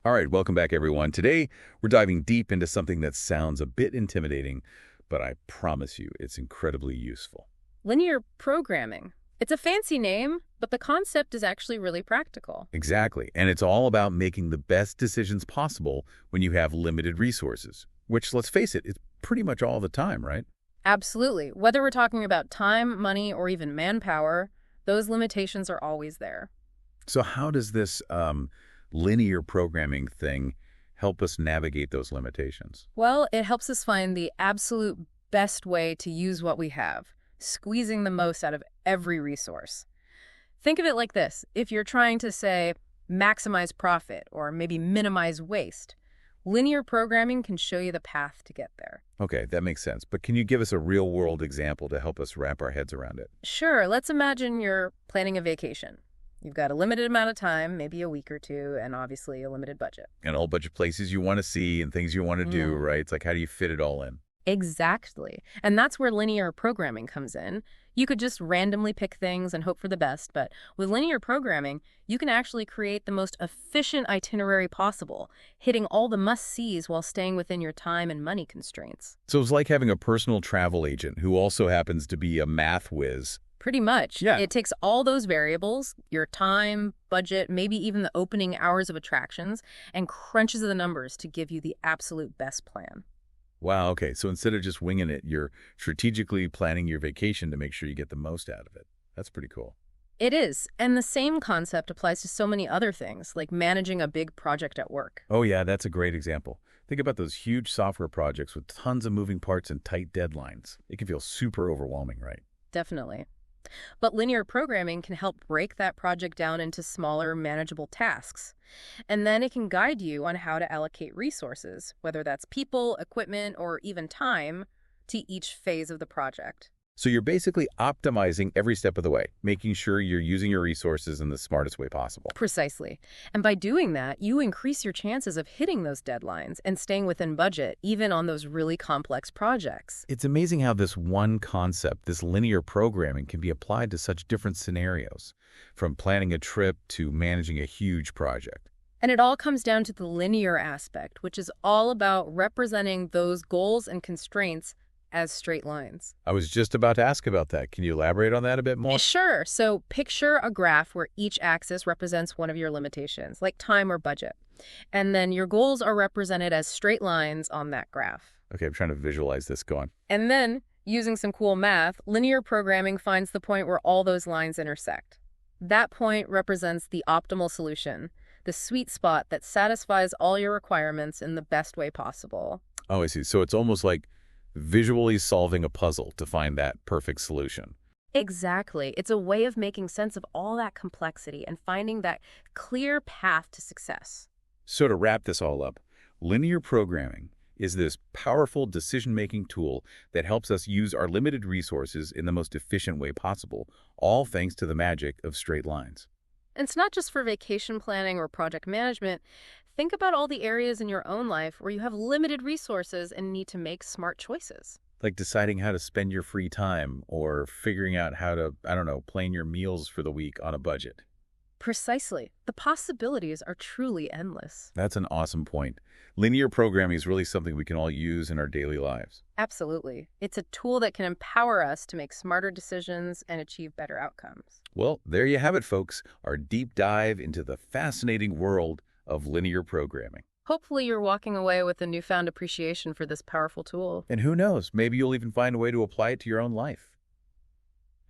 All right, welcome back, everyone. Today, we're diving deep into something that sounds a bit intimidating, but I promise you it's incredibly useful. Linear programming. It's a fancy name, but the concept is actually really practical. Exactly, and it's all about making the best decisions possible when you have limited resources, which, let's face it, is pretty much all the time, right? Absolutely. Whether we're talking about time, money, or even manpower, those limitations are always there. So how does this linear programming thing help us navigate those limitations? Well, it helps us find the absolute best way to use what we have, squeezing the most out of every resource. Think of it like this. If you're trying to, say, maximize profit or maybe minimize waste, linear programming can show you the path to get there. Okay, that makes sense. But can you give us a real-world example to help us wrap our heads around it? Sure, let's imagine you're planning a vacation. You've got a limited amount of time, maybe a week or two, and obviously a limited budget. And a whole bunch of places you want to see and things you want to do, right? It's like, how do you fit it all in? Exactly. And that's where linear programming comes in. You could just randomly pick things and hope for the best, but with linear programming, you can actually create the most efficient itinerary possible, hitting all the must-sees while staying within your time and money constraints. So it's like having a personal travel agent who also happens to be a math whiz. Pretty much. Yeah. It takes all those variables, your time, budget, maybe even the opening hours of attractions, and crunches the numbers to give you the absolute best plan. Wow, okay. So instead of just winging it, you're strategically planning your vacation to make sure you get the most out of it. That's pretty cool. It is, and the same concept applies to so many other things, like managing a big project at work. Oh yeah, that's a great example. Think about those huge software projects with tons of moving parts and tight deadlines. It can feel super overwhelming, right? Definitely. But linear programming can help break that project down into smaller, manageable tasks. And then it can guide you on how to allocate resources, whether that's people, equipment, or even time, to each phase of the project. So you're basically optimizing every step of the way, making sure you're using your resources in the smartest way possible. Precisely. And by doing that, you increase your chances of hitting those deadlines and staying within budget, even on those really complex projects. It's amazing how this one concept, this linear programming, can be applied to such different scenarios, from planning a trip to managing a huge project. And it all comes down to the linear aspect, which is all about representing those goals and constraints as straight lines. I was just about to ask about that. Can you elaborate on that a bit more? Sure. So picture a graph where each axis represents one of your limitations, like time or budget. And then your goals are represented as straight lines on that graph. Okay, I'm trying to visualize this. Go on. And then, using some cool math, linear programming finds the point where all those lines intersect. That point represents the optimal solution, the sweet spot that satisfies all your requirements in the best way possible. Oh, I see. So it's almost like visually solving a puzzle to find that perfect solution. Exactly. It's a way of making sense of all that complexity and finding that clear path to success. So to wrap this all up, linear programming is this powerful decision-making tool that helps us use our limited resources in the most efficient way possible, all thanks to the magic of straight lines. And it's not just for vacation planning or project management. Think about all the areas in your own life where you have limited resources and need to make smart choices. Like deciding how to spend your free time or figuring out how to, I don't know, plan your meals for the week on a budget. Precisely. The possibilities are truly endless. That's an awesome point. Linear programming is really something we can all use in our daily lives. Absolutely. It's a tool that can empower us to make smarter decisions and achieve better outcomes. Well, there you have it, folks. Our deep dive into the fascinating world of linear programming. Hopefully you're walking away with a newfound appreciation for this powerful tool. And who knows, maybe you'll even find a way to apply it to your own life.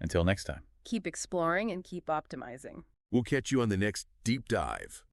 Until next time. Keep exploring and keep optimizing. We'll catch you on the next Deep Dive.